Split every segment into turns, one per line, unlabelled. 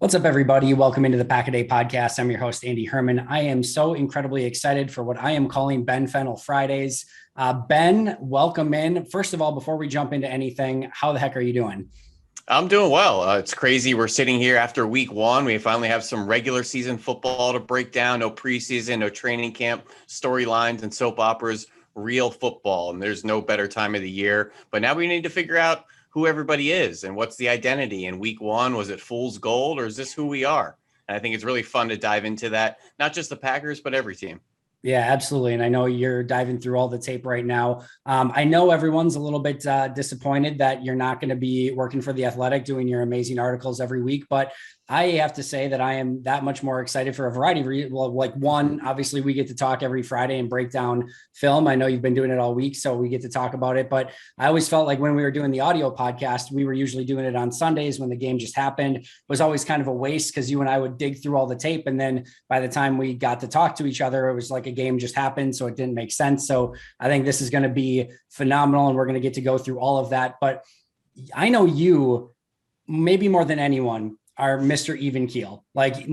What's up, everybody? Welcome into the Pack a Day podcast. I'm your host, Andy Herman. I am so incredibly excited for what I am calling Ben Fennell Fridays. Ben, welcome in. First of all, before we jump into anything, how the heck are you doing?
I'm doing well. It's crazy. We're sitting here after week one. We finally have some regular season football to break down. No preseason, no training camp, storylines and soap operas, real football. And there's no better time of the year. But now we need to figure out who everybody is and what's the identity. In week one, was it fool's gold or is this who we are? And I think it's really fun to dive into that, not just the Packers, but every team.
Yeah, absolutely. And I know you're diving through all the tape right now. I know everyone's a little bit disappointed that you're not going to be working for The Athletic doing your amazing articles every week, but I have to say that I am that much more excited for a variety of reasons. Well, like one, obviously we get to talk every Friday and break down film. I know you've been doing it all week, so we get to talk about it. But I always felt like when we were doing the audio podcast, we were usually doing it on Sundays when the game just happened. It was always kind of a waste because you and I would dig through all the tape. And then by the time we got to talk to each other, it was like a game just happened. So it didn't make sense. So I think this is going to be phenomenal and we're going to get to go through all of that. But I know you, maybe more than anyone, are Mr. Even Keel. Like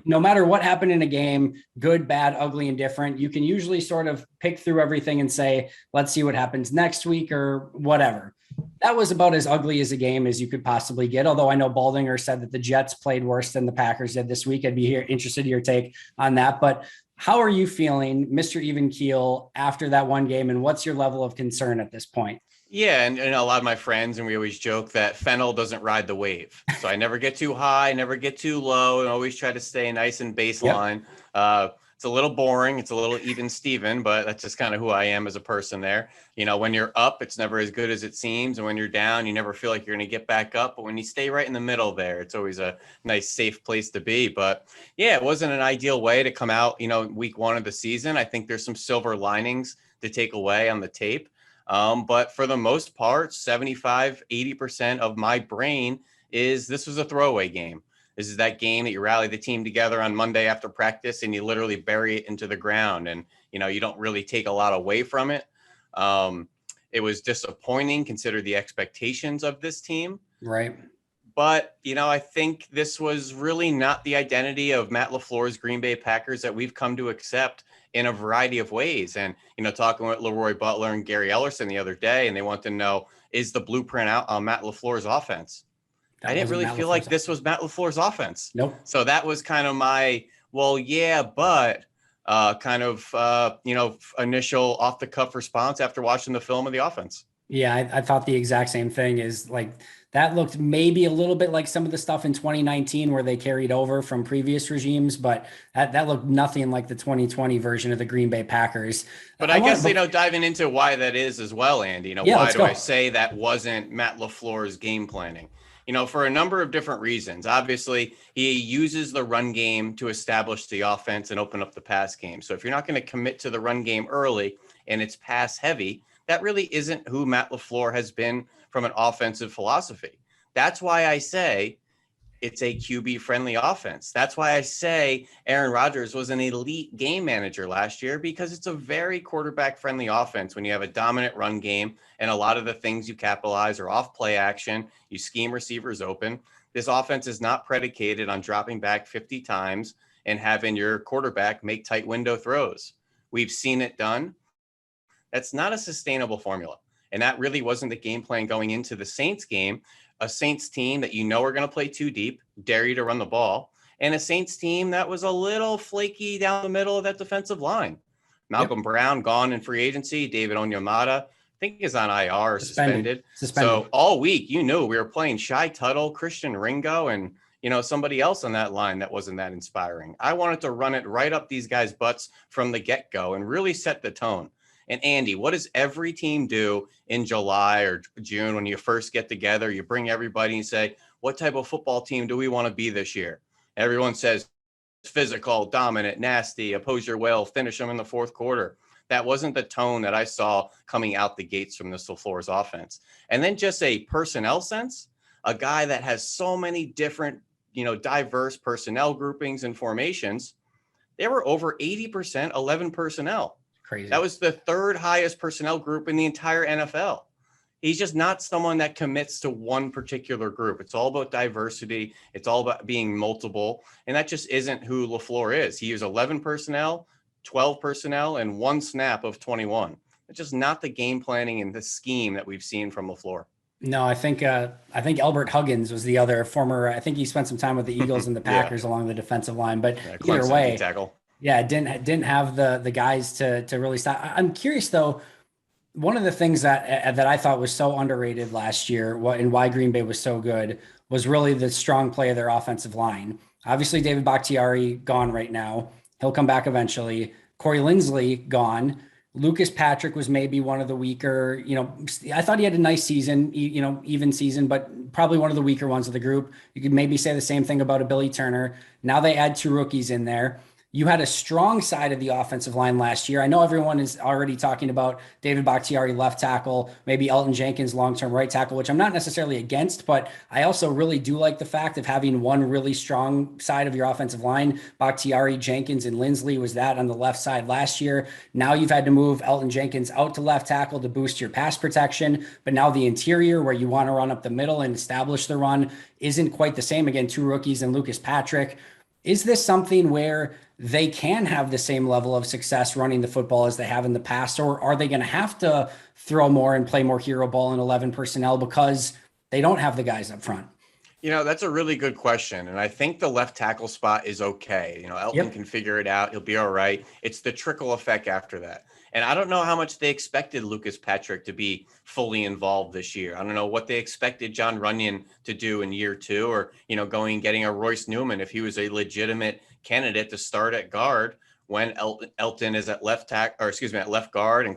no matter what happened in a game, good, bad, ugly, and different, you can usually sort of pick through everything and say, let's see what happens next week or whatever. That was about as ugly as a game as you could possibly get. Although I know Baldinger said that the Jets played worse than the Packers did this week. I'd be interested in your take on that. But how are you feeling, Mr. Even Keel, after that one game? And what's your level of concern at this point?
Yeah, and a lot of my friends, and we always joke that Fennell doesn't ride the wave. So I never get too high, never get too low, and always try to stay nice and baseline. Yep. It's a little boring. It's a little even Steven, but that's just kind of who I am as a person there. You know, when you're up, it's never as good as it seems. And when you're down, you never feel like you're going to get back up. But when you stay right in the middle there, it's always a nice, safe place to be. But yeah, it wasn't an ideal way to come out, week one of the season. I think there's some silver linings to take away on the tape. But for the most part, 75, 80% of my brain is this was a throwaway game. This is that game that you rally the team together on Monday after practice and you literally bury it into the ground. And, you don't really take a lot away from it. It was disappointing considering the expectations of this team.
Right.
But, I think this was really not the identity of Matt LaFleur's Green Bay Packers that we've come to accept in a variety of ways. And, talking with Leroy Butler and Gary Ellerson the other day, and they want to know, is the blueprint out on Matt LaFleur's offense? I didn't really feel like this was Matt LaFleur's offense.
Nope.
So that was kind of my, well, yeah, but initial off the cuff response after watching the film of the offense.
Yeah, I thought the exact same thing. Is like that looked maybe a little bit like some of the stuff in 2019 where they carried over from previous regimes, but that looked nothing like the 2020 version of the Green Bay Packers.
But I guess, diving into why that is as well, Andy, why do I say that wasn't Matt LaFleur's game planning? For a number of different reasons. Obviously, he uses the run game to establish the offense and open up the pass game. So if you're not going to commit to the run game early and it's pass heavy, that really isn't who Matt LaFleur has been from an offensive philosophy. That's why I say it's a QB-friendly offense. That's why I say Aaron Rodgers was an elite game manager last year, because it's a very quarterback-friendly offense when you have a dominant run game and a lot of the things you capitalize are off play action, you scheme receivers open. This offense is not predicated on dropping back 50 times and having your quarterback make tight window throws. We've seen it done. That's not a sustainable formula. And that really wasn't the game plan going into the Saints game, a Saints team that are going to play too deep, dare you to run the ball, and a Saints team that was a little flaky down the middle of that defensive line. Malcolm Brown gone in free agency. David Onyemata, I think, is on IR or suspended. So all week, we were playing Shy Tuttle, Christian Ringo, and somebody else on that line that wasn't that inspiring. I wanted to run it right up these guys' butts from the get-go and really set the tone. And Andy, what does every team do in July or June when you first get together? You bring everybody and say, what type of football team do we want to be this year? Everyone says physical, dominant, nasty, oppose your will, finish them in the fourth quarter. That wasn't the tone that I saw coming out the gates from this LaFleur's offense. And then just a personnel sense, a guy that has so many different, diverse personnel groupings and formations. They were over 80% 11 personnel.
Crazy.
That was the third highest personnel group in the entire NFL. he's just not someone that commits to one particular group. It's all about diversity. It's all about being multiple. And that just isn't who LaFleur is. He used 11 personnel, 12 personnel, and one snap of 21. It's just not the game planning and the scheme that we've seen from LaFleur.
No, I think Albert Huggins was the other former. I think he spent some time with the Eagles and the Packers along the defensive line. But either way,
tackle.
Yeah, didn't have the guys to really stop. I'm curious though. One of the things that I thought was so underrated last year, and why Green Bay was so good, was really the strong play of their offensive line. Obviously, David Bakhtiari gone right now. He'll come back eventually. Corey Linsley gone. Lucas Patrick was maybe one of the weaker, I thought he had a nice season, even season, but probably one of the weaker ones of the group. You could maybe say the same thing about a Billy Turner. Now they add 2 rookies in there. You had a strong side of the offensive line last year. I know everyone is already talking about David Bakhtiari left tackle, maybe Elton Jenkins long-term right tackle, which I'm not necessarily against, but I also really do like the fact of having one really strong side of your offensive line. Bakhtiari, Jenkins, and Linsley was that on the left side last year. Now you've had to move Elton Jenkins out to left tackle to boost your pass protection, but now the interior where you want to run up the middle and establish the run isn't quite the same. Again, 2 rookies and Lucas Patrick. Is this something where they can have the same level of success running the football as they have in the past, or are they going to have to throw more and play more hero ball in 11 personnel because they don't have the guys up front?
That's a really good question. And I think the left tackle spot is okay. Elton can figure it out. He'll be all right. It's the trickle effect after that. And I don't know how much they expected Lucas Patrick to be fully involved this year. I don't know what they expected John Runyon to do in year 2, or, getting a Royce Newman if he was a legitimate candidate to start at guard when Elton is at left at left guard, and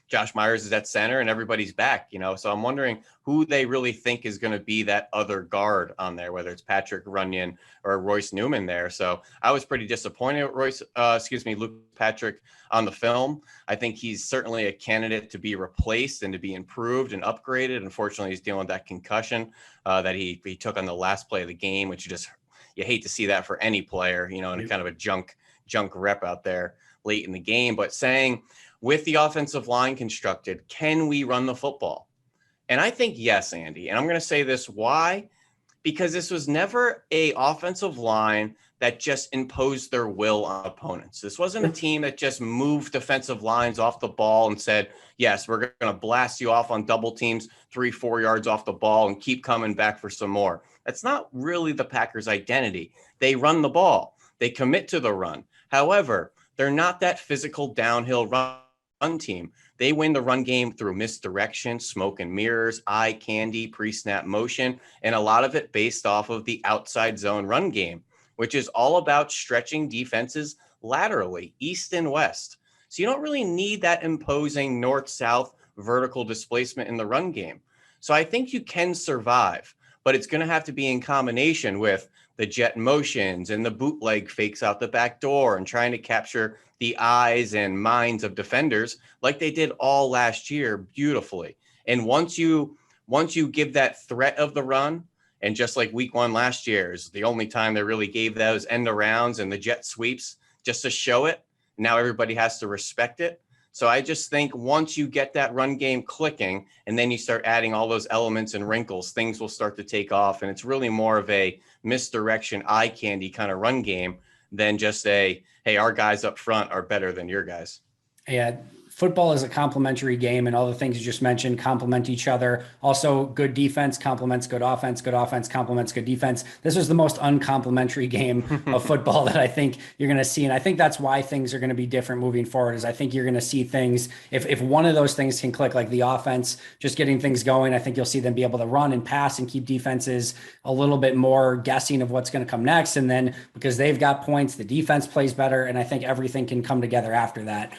Josh Myers is at center, and everybody's back, So I'm wondering who they really think is going to be that other guard on there, whether it's Patrick Runyon or Royce Newman there. So I was pretty disappointed with Luke Patrick on the film. I think he's certainly a candidate to be replaced and to be improved and upgraded. Unfortunately, he's dealing with that concussion that he took on the last play of the game, which you hate to see that for any player, in a kind of a junk rep out there late in the game. But saying, with the offensive line constructed, can we run the football? And I think yes, Andy. And I'm going to say this. Why? Because this was never a offensive line that just imposed their will on opponents. This wasn't a team that just moved defensive lines off the ball and said, yes, we're going to blast you off on double teams 3-4 yards off the ball and keep coming back for some more. That's not really the Packers' identity. They run the ball. They commit to the run. However, they're not that physical downhill run team. They win the run game through misdirection, smoke and mirrors, eye candy, pre-snap motion, and a lot of it based off of the outside zone run game, which is all about stretching defenses laterally, east and west. So you don't really need that imposing north-south vertical displacement in the run game. So I think you can survive, but it's going to have to be in combination with the jet motions and the bootleg fakes out the back door and trying to capture the eyes and minds of defenders like they did all last year beautifully. And once you give that threat of the run, and just like week 1 last year is the only time they really gave those end arounds and the jet sweeps just to show it, now everybody has to respect it. So I just think once you get that run game clicking and then you start adding all those elements and wrinkles, things will start to take off. And it's really more of a misdirection, eye candy kind of run game than just hey, our guys up front are better than your guys.
Yeah. Football is a complementary game, and all the things you just mentioned complement each other. Also, good defense complements good offense complements good defense. This was the most uncomplimentary game of football that I think you're going to see. And I think that's why things are going to be different moving forward, is I think you're going to see things, if one of those things can click, like the offense, just getting things going, I think you'll see them be able to run and pass and keep defenses a little bit more guessing of what's going to come next. And then because they've got points, the defense plays better. And I think everything can come together after that.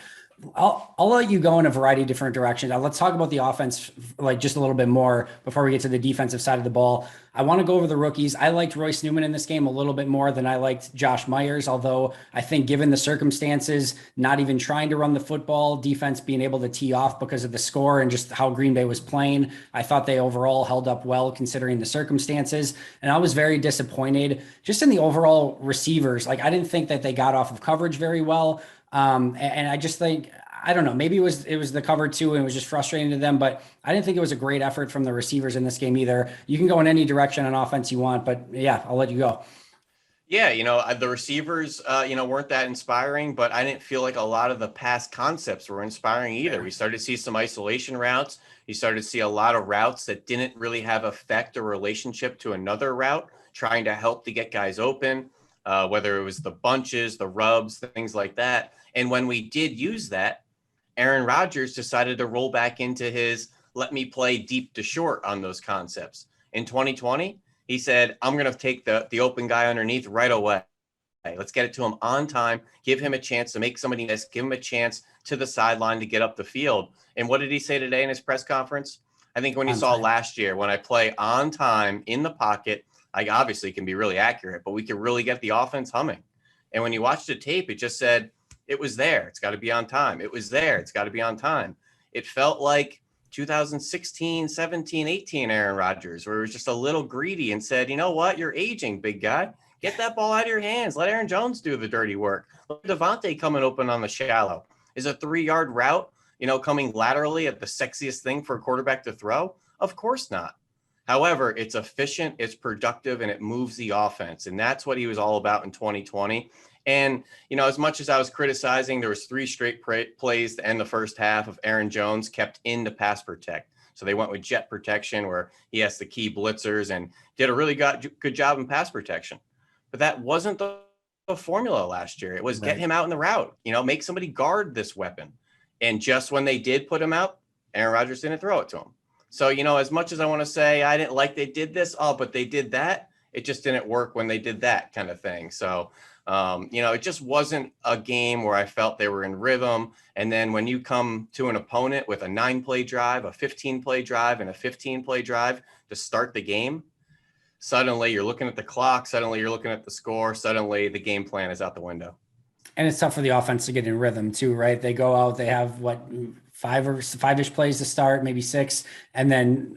I'll let you go in a variety of different directions. Now, let's talk about the offense like just a little bit more before we get to the defensive side of the ball. I want to go over the rookies. I liked Royce Newman in this game a little bit more than I liked Josh Myers, although I think given the circumstances, not even trying to run the football, defense being able to tee off because of the score and just how Green Bay was playing, I thought they overall held up well considering the circumstances. And I was very disappointed just in the overall receivers. Like, I didn't think that they got off of coverage very well. And I just think I don't know, maybe it was the cover two and it was just frustrating to them, but I didn't think it was a great effort from the receivers in this game either. You can go in any direction on offense you want, but yeah, I'll let you go.
Yeah, the receivers, weren't that inspiring, but I didn't feel like a lot of the past concepts were inspiring either. We started to see some isolation routes. You started to see a lot of routes that didn't really have effect or relationship to another route, trying to help to get guys open, whether it was the bunches, the rubs, things like that. And when we did use that, Aaron Rodgers decided to roll back into his let me play deep to short on those concepts. In 2020, he said, I'm going to take the open guy underneath right away. Let's get it to him on time, give him a chance to make somebody miss, give him a chance to the sideline to get up the field. And what did he say today in his press conference? I think when you saw last year, when I play on time in the pocket, I obviously can be really accurate, but we can really get the offense humming. And when you watch the tape, it just said, it was there. It's got to be on time. It was there. It's got to be on time. It felt like 2016, 17, 18 Aaron Rodgers, where he was just a little greedy and said, you know what, you're aging, big guy. Get that ball out of your hands. Let Aaron Jones do the dirty work. Let Devontae coming open on the shallow. Is a 3-yard route, coming laterally at the sexiest thing for a quarterback to throw? Of course not. However, it's efficient, it's productive, and it moves the offense. And that's what he was all about in 2020. And, as much as I was criticizing, there was 3 straight plays to end the first half of Aaron Jones kept in to pass protect. So they went with jet protection where he has the key blitzers and did a really good job in pass protection. But that wasn't the formula last year. It was get him out in the route, make somebody guard this weapon. And just when they did put him out, Aaron Rodgers didn't throw it to him. So, as much as I want to say I didn't like they did this, but they did that, it just didn't work when they did that kind of thing. So, it just wasn't a game where I felt they were in rhythm. And then when you come to an opponent with a 9-play drive, a 15-play drive, and a 15-play drive to start the game, suddenly you're looking at the clock, suddenly you're looking at the score, suddenly the game plan is out the window.
And it's tough for the offense to get in rhythm too, right? They go out, they have five-ish plays to start, maybe 6. And then,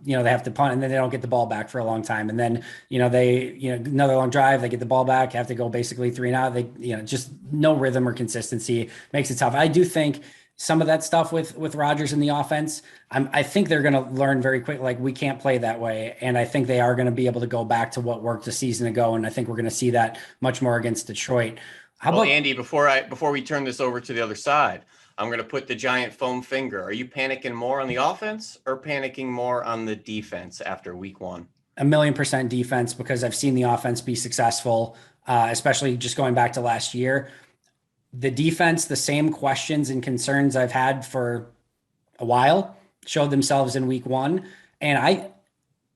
they have to punt and then they don't get the ball back for a long time. And then, another long drive, they get the ball back, have to go basically 3 and out. They, just no rhythm or consistency makes it tough. I do think some of that stuff with Rodgers in the offense, I think they're going to learn very quick. Like, we can't play that way. And I think they are going to be able to go back to what worked a season ago. And I think we're going to see that much more against Detroit.
How about Andy, before we turn this over to the other side, I'm going to put the giant foam finger. Are you panicking more on the offense or panicking more on the defense after week 1?
1,000,000% defense, because I've seen the offense be successful, especially just going back to last year. The defense, the same questions and concerns I've had for a while showed themselves in week 1. And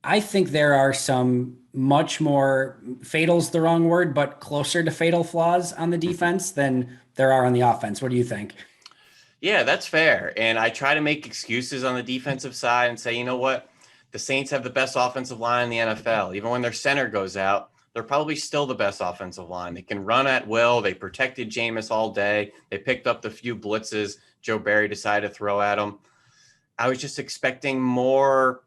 I think there are some much more, fatal's the wrong word, but closer to fatal flaws on the defense than there are on the offense. What do you think?
Yeah, that's fair. And I try to make excuses on the defensive side and say, you know what? The Saints have the best offensive line in the NFL. Even when their center goes out, they're probably still the best offensive line. They can run at will. They protected Jameis all day. They picked up the few blitzes Joe Barry decided to throw at them. I was just expecting more,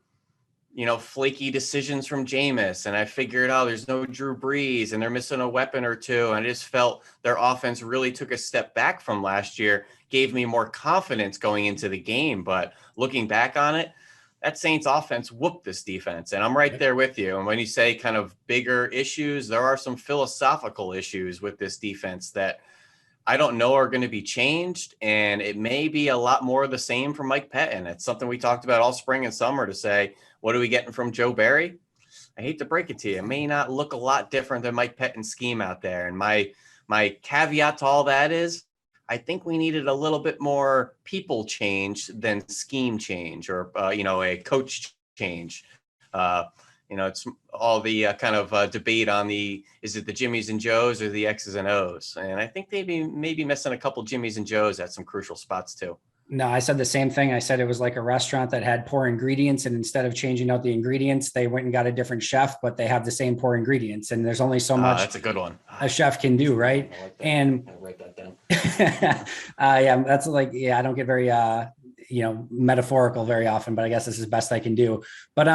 flaky decisions from Jameis. And I figured, there's no Drew Brees and they're missing a weapon or two. And I just felt their offense really took a step back from last year, gave me more confidence going into the game. But looking back on it, that Saints offense whooped this defense. And I'm right there with you. And when you say kind of bigger issues, there are some philosophical issues with this defense that I don't know are going to be changed. And it may be a lot more of the same from Mike Pettin. It's something we talked about all spring and summer to say, what are we getting from Joe Barry? I hate to break it to you. It may not look a lot different than Mike Pettin's scheme out there. And my caveat to all that is, I think we needed a little bit more people change than scheme change or, a coach change. It's all the kind of debate on is it the Jimmies and Joes or the X's and O's? And I think they may be missing a couple Jimmies and Joes at some crucial spots too.
No, I said the same thing. I said it was like a restaurant that had poor ingredients, and instead of changing out the ingredients, they went and got a different chef, but they have the same poor ingredients. And there's only so much
that's a good one
a chef can do, right?
I like that.
And
I'll write that down.
that's like, I don't get very, metaphorical very often, but I guess this is best I can do. But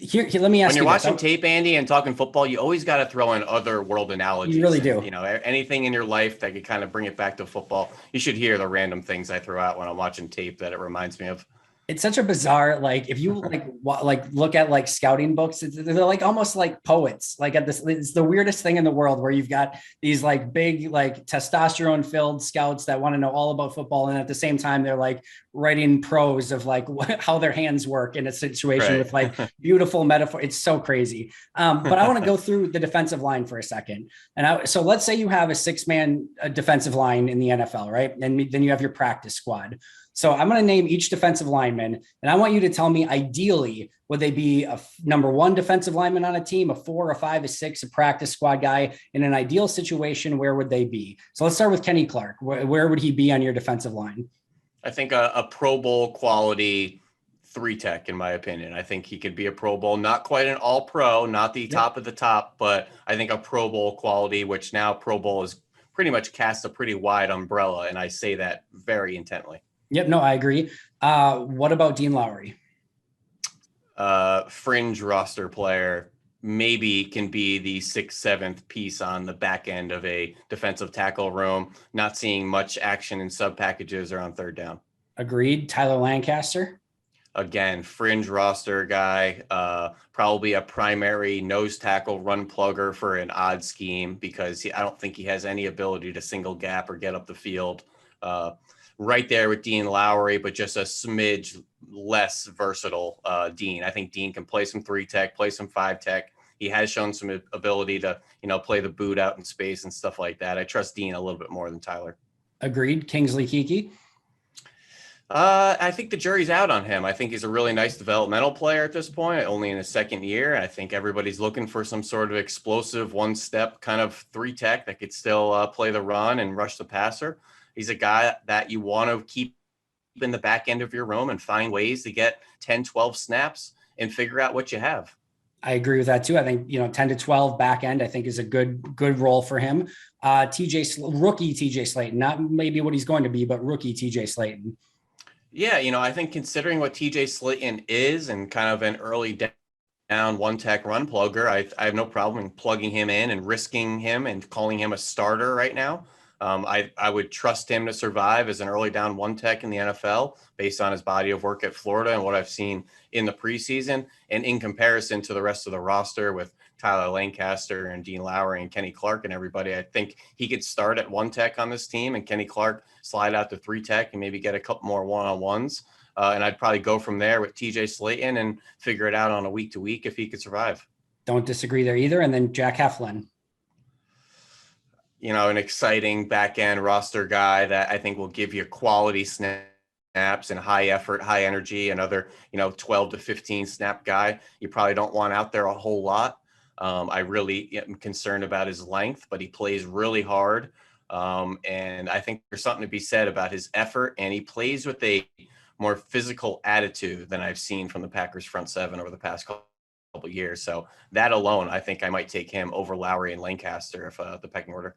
let me ask
when
you
you're watching tape, Andy, and talking football, you always got to throw in other world analogies.
You really do.
And, anything in your life that could kind of bring it back to football. You should hear the random things I throw out when I'm watching tape that it reminds me of.
It's such a bizarre, like, if you look at like scouting books, they're like almost like poets. Like at this, it's the weirdest thing in the world, where you've got these like big, like testosterone filled scouts that want to know all about football. And at the same time, they're like writing prose of like how their hands work in a situation, right, with like beautiful metaphor. It's so crazy. But I want to go through the defensive line for a second. So let's say you have a 6-man defensive line in the NFL, right? And then you have your practice squad. So I'm going to name each defensive lineman, and I want you to tell me, ideally, would they be a number 1 defensive lineman on a team, a 4, a 5, a 6, a practice squad guy? In an ideal situation, where would they be? So let's start with Kenny Clark. Where would he be on your defensive line?
I think a Pro Bowl quality 3-tech, in my opinion. I think he could be a Pro Bowl, not quite an all pro, not the top of the top, but I think a Pro Bowl quality, which now Pro Bowl is pretty much cast a pretty wide umbrella. And I say that very intently.
Yep. No, I agree. What about Dean Lowry?
Fringe roster player, maybe can be the 6th, 7th piece on the back end of a defensive tackle room, not seeing much action in sub packages or on 3rd down.
Agreed. Tyler Lancaster?
Again, fringe roster guy, probably a primary nose tackle run plugger for an odd scheme, because I don't think he has any ability to single gap or get up the field. Right there with Dean Lowry, but just a smidge less versatile Dean. I think Dean can play some 3-tech, play some 5-tech. He has shown some ability to, play the boot out in space and stuff like that. I trust Dean a little bit more than Tyler.
Agreed. Kingsley Keke?
I think the jury's out on him. I think he's a really nice developmental player at this point, only in his 2nd year. I think everybody's looking for some sort of explosive one-step kind of 3-tech that could still play the run and rush the passer. He's a guy that you want to keep in the back end of your room and find ways to get 10, 12 snaps and figure out what you have.
I agree with that too. I think, 10 to 12 back end, I think, is a good role for him. Rookie TJ Slaton, not maybe what he's going to be, but rookie TJ Slaton.
Yeah. I think considering what TJ Slaton is and kind of an early down 1-tech run plugger, I have no problem plugging him in and risking him and calling him a starter right now. I would trust him to survive as an early down 1-tech in the NFL based on his body of work at Florida and what I've seen in the preseason. And in comparison to the rest of the roster with Tyler Lancaster and Dean Lowry and Kenny Clark and everybody, I think he could start at 1-tech on this team and Kenny Clark slide out to 3-tech and maybe get a couple more one-on-ones. And I'd probably go from there with TJ Slaton and figure it out on a week to week if he could survive.
Don't disagree there either. And then Jack Heflin.
An exciting back end roster guy that I think will give you quality snaps and high effort, high energy, another, 12 to 15 snap guy. You probably don't want out there a whole lot. I really am concerned about his length, but he plays really hard. And I think there's something to be said about his effort, and he plays with a more physical attitude than I've seen from the Packers front 7 over the past couple of years. So that alone, I think I might take him over Lowry and Lancaster if the pecking order.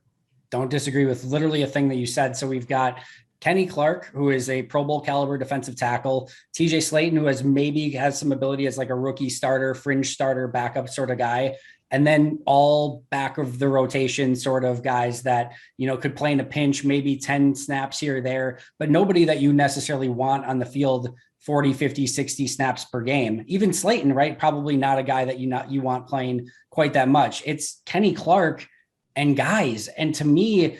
Don't disagree with literally a thing that you said. So we've got Kenny Clark, who is a Pro Bowl caliber defensive tackle, TJ Slaton, who has some ability as like a rookie starter, fringe starter, backup sort of guy. And then all back of the rotation sort of guys that, could play in a pinch, maybe 10 snaps here or there, but nobody that you necessarily want on the field 40, 50, 60 snaps per game. Even Slaton, right? Probably not a guy that you want playing quite that much. It's Kenny Clark and guys. And to me,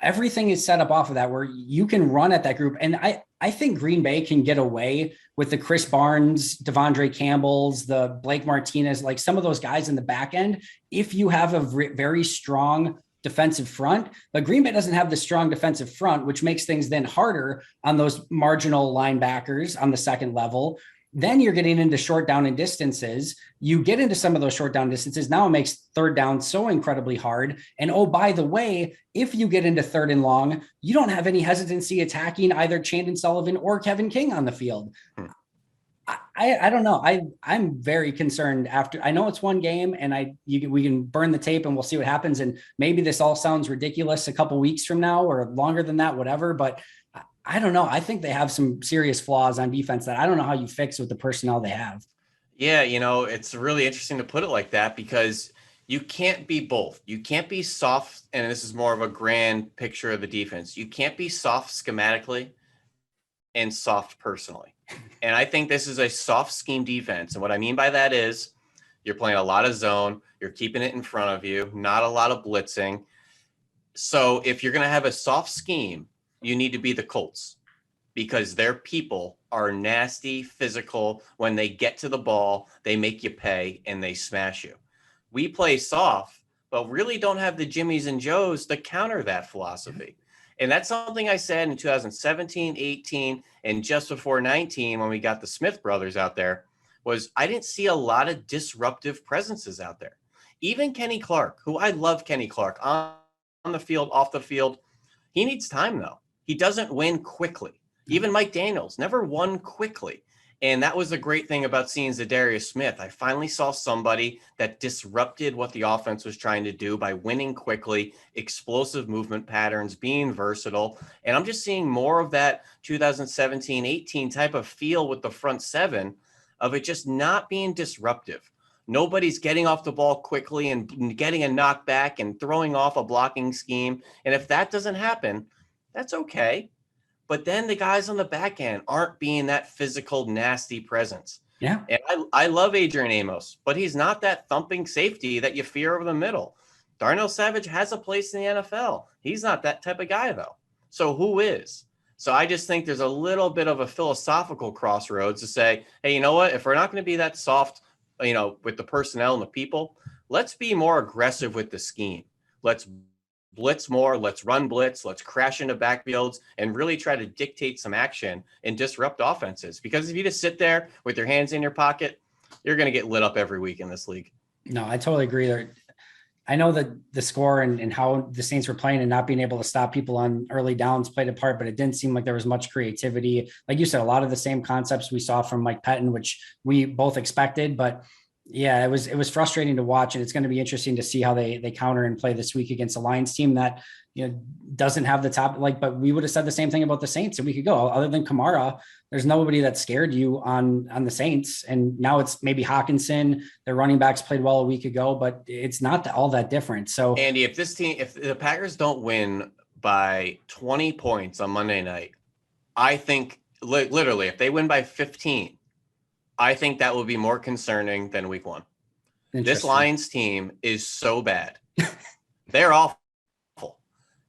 everything is set up off of that, where you can run at that group. And I think Green Bay can get away with the Chris Barnes, Devondre Campbell's, the Blake Martinez, like some of those guys in the back end, if you have a very strong defensive front. But Green Bay doesn't have the strong defensive front, which makes things then harder on those marginal linebackers on the second level. Then you're getting into short down and distances. You get into some of those short down distances. Now it makes 3rd down so incredibly hard. And oh, by the way, if you get into 3rd and long, you don't have any hesitancy attacking either Chandon Sullivan or Kevin King on the field. I don't know. I'm very concerned after. I know it's one game, and we can burn the tape and we'll see what happens. And maybe this all sounds ridiculous a couple weeks from now or longer than that, whatever. But I don't know. I think they have some serious flaws on defense that I don't know how you fix with the personnel they have.
Yeah, it's really interesting to put it like that because you can't be both. You can't be soft, and this is more of a grand picture of the defense. You can't be soft schematically and soft personally. And I think this is a soft scheme defense. And what I mean by that is you're playing a lot of zone, you're keeping it in front of you, not a lot of blitzing. So if you're going to have a soft scheme, you need to be the Colts because their people are nasty, physical. When they get to the ball, they make you pay and they smash you. We play soft, but really don't have the Jimmies and Joes to counter that philosophy. And that's something I said in 2017, 18, and just before 19, when we got the Smith brothers out there, was I didn't see a lot of disruptive presences out there. Even Kenny Clark, who I love Kenny Clark on the field, off the field, he needs time though. He doesn't win quickly. Even Mike Daniels never won quickly. And that was the great thing about seeing Zadarius Smith. I finally saw somebody that disrupted what the offense was trying to do by winning quickly, explosive movement patterns, being versatile. And I'm just seeing more of that 2017-18 type of feel with the front seven of it just not being disruptive. Nobody's getting off the ball quickly and getting a knockback and throwing off a blocking scheme. And if that doesn't happen, that's okay. But then the guys on the back end aren't being that physical, nasty presence.
Yeah.
And I love Adrian Amos, but he's not that thumping safety that you fear over the middle. Darnell Savage has a place in the NFL. He's not that type of guy, though. So who is? So I just think there's a little bit of a philosophical crossroads to say, hey, you know what? If we're not going to be that soft, with the personnel and the people, let's be more aggressive with the scheme. Let's blitz more, let's run blitz, let's crash into backfields and really try to dictate some action and disrupt offenses. Because if you just sit there with your hands in your pocket, you're going to get lit up every week in this league.
No, I totally agree. I know that the score and how the Saints were playing and not being able to stop people on early downs played a part, but it didn't seem like there was much creativity. Like you said, a lot of the same concepts we saw from Mike Pettin, which we both expected, but yeah, it was frustrating to watch, and it's going to be interesting to see how they counter and play this week against a Lions team that doesn't have the top but we would have said the same thing about the Saints a week ago. Other than Kamara, there's nobody that scared you on the Saints, and now it's maybe Hawkinson. Their running backs played well a week ago, but it's not all that different. So
Andy, if the Packers don't win by 20 points on Monday night, I think literally if they win by 15. I think that will be more concerning than week one. This Lions team is so bad. They're awful.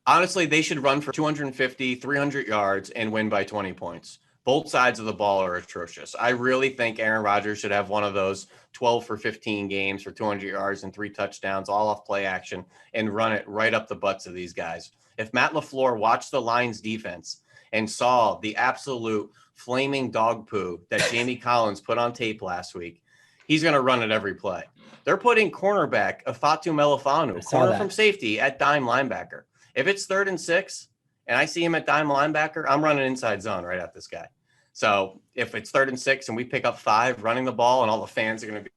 Honestly, they should run for 250, 300 yards and win by 20 points. Both sides of the ball are atrocious. I really think Aaron Rodgers should have one of those 12 for 15 games for 200 yards and 3 touchdowns, all off play action, and run it right up the butts of these guys. If Matt LaFleur watched the Lions defense and saw the absolute flaming dog poo that Jamie Collins put on tape last week, he's going to run it every play. They're putting cornerback Afatu Melifanu, corner from safety, at dime linebacker. If it's 3rd and 6 and I see him at dime linebacker, I'm running inside zone right at this guy. So if it's 3rd and 6 and we pick up 5 running the ball and all the fans are going to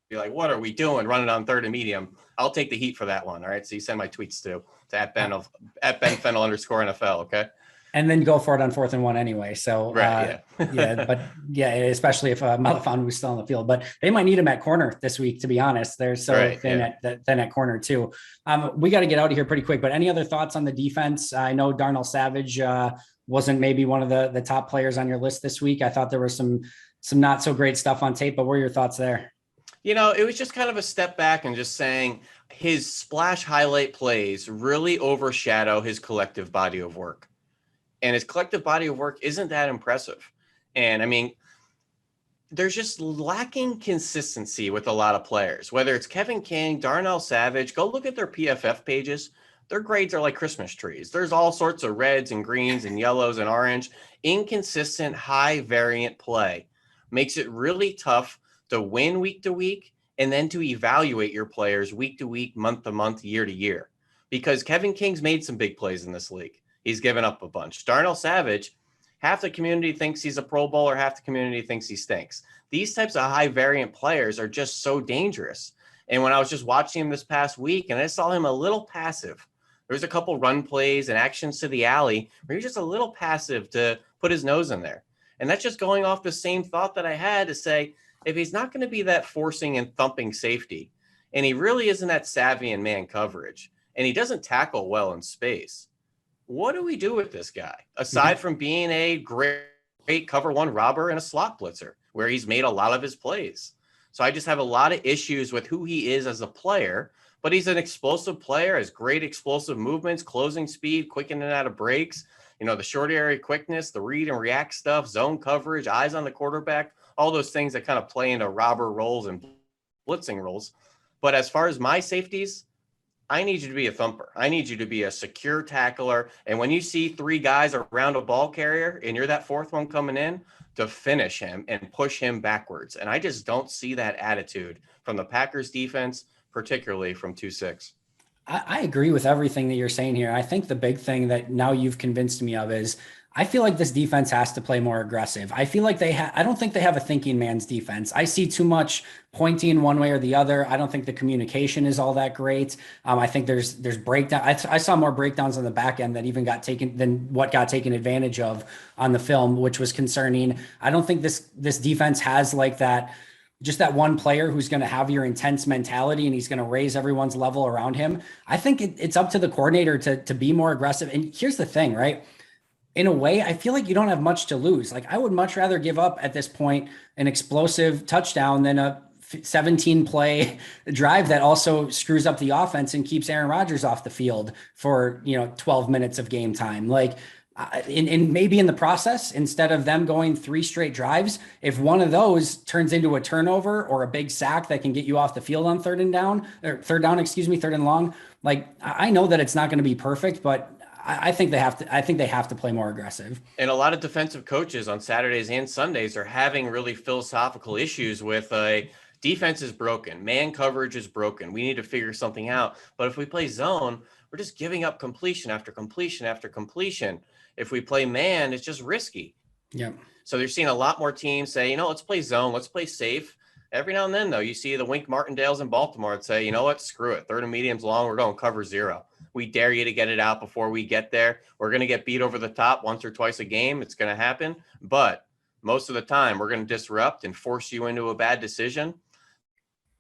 be like, what are we doing running on 3rd and medium? I'll take the heat for that one. All right. So you send my tweets to at Ben Fennell _NFL. Okay.
And then go for it on 4th and 1 anyway. So,
right,
especially if Malafon was still on the field, but they might need him at corner this week, to be honest. They're so thin at corner too. We got to get out of here pretty quick, but any other thoughts on the defense? I know Darnell Savage wasn't maybe one of the top players on your list this week. I thought there was some not so great stuff on tape, but what are your thoughts there?
It was just kind of a step back and just saying his splash highlight plays really overshadow his collective body of work. And his collective body of work isn't that impressive. And I mean, there's just lacking consistency with a lot of players, whether it's Kevin King, Darnell Savage. Go look at their PFF pages. Their grades are like Christmas trees. There's all sorts of reds and greens and yellows and orange. Inconsistent, high variant play makes it really tough to win week to week and then to evaluate your players week to week, month to month, year to year. Because Kevin King's made some big plays in this league. He's given up a bunch. Darnell Savage, half the community thinks he's a Pro Bowler, half the community thinks he stinks. These types of high variant players are just so dangerous. And when I was just watching him this past week and I saw him a little passive, there was a couple run plays and actions to the alley where he's just a little passive to put his nose in there. And that's just going off the same thought that I had to say, if he's not going to be that forcing and thumping safety, and he really isn't that savvy in man coverage, and he doesn't tackle well in space, what do we do with this guy aside from being a great cover one robber and a slot blitzer where he's made a lot of his plays? So I just have a lot of issues with who he is as a player, but he's an explosive player, has great explosive movements, closing speed, quick in and out of breaks, the short area quickness, the read and react stuff, zone coverage, eyes on the quarterback, all those things that kind of play into robber roles and blitzing roles. But as far as my safeties, I need you to be a thumper. I need you to be a secure tackler. And when you see three guys around a ball carrier and you're that fourth one coming in, to finish him and push him backwards. And I just don't see that attitude from the Packers defense, particularly from 2-6.
I agree with everything that you're saying here. I think the big thing that now you've convinced me of is I feel like this defense has to play more aggressive. I feel like I don't think they have a thinking man's defense. I see too much pointing one way or the other. I don't think the communication is all that great. I think there's breakdown. I saw more breakdowns on the back end than what got taken advantage of on the film, which was concerning. I don't think this defense has like that, just that one player who's going to have your intense mentality and he's going to raise everyone's level around him. I think it's up to the coordinator to be more aggressive. And here's the thing, right? In a way, I feel like you don't have much to lose. Like I would much rather give up at this point an explosive touchdown than a 17 play drive that also screws up the offense and keeps Aaron Rodgers off the field for, 12 minutes of game time. Like, and maybe in the process, instead of them going 3 straight drives, if one of those turns into a turnover or a big sack that can get you off the field on third and long, like I know that it's not going to be perfect, but I think they have to play more aggressive.
And a lot of defensive coaches on Saturdays and Sundays are having really philosophical issues with defense is broken. Man coverage is broken. We need to figure something out. But if we play zone, we're just giving up completion after completion after completion. If we play man, it's just risky.
Yeah.
So they're seeing a lot more teams say, let's play zone. Let's play safe. Every now and then, though, you see the Wink Martindales in Baltimore and say, what, screw it. Third and medium's long. We're going cover 0. We dare you to get it out before we get there. We're going to get beat over the top once or twice a game. It's going to happen. But most of the time, we're going to disrupt and force you into a bad decision.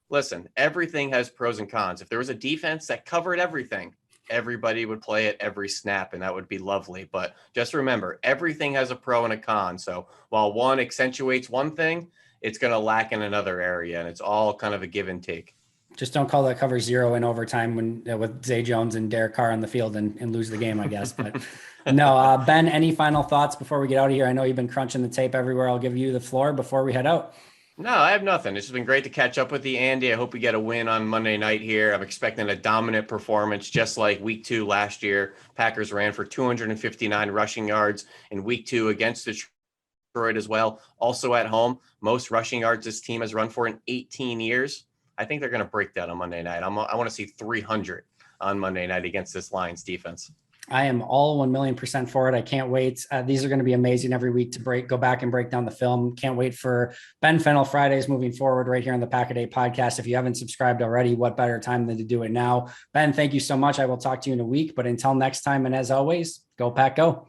Listen, everything has pros and cons. If there was a defense that covered everything, everybody would play it every snap, and that would be lovely. But just remember, everything has a pro and a con. So while one accentuates one thing, it's going to lack in another area, and it's all kind of a give and take.
Just don't call that cover 0 in overtime with Zay Jones and Derek Carr on the field and lose the game, I guess. But no, Ben, any final thoughts before we get out of here? I know you've been crunching the tape everywhere. I'll give you the floor before we head out.
No, I have nothing. It's been great to catch up with you, Andy. I hope we get a win on Monday night here. I'm expecting a dominant performance, just like week 2 last year. Packers ran for 259 rushing yards in week 2 against Detroit as well. Also at home, most rushing yards this team has run for in 18 years. I think they're going to break that on Monday night. I want to see 300 on Monday night against this Lions defense.
I am all 1,000,000% for it. I can't wait. These are going to be amazing every week to go back and break down the film. Can't wait for Ben Fennell Fridays moving forward right here on the Pack a Day podcast. If you haven't subscribed already, what better time than to do it now? Ben, thank you so much. I will talk to you in a week, but until next time, and as always, go Pack, go.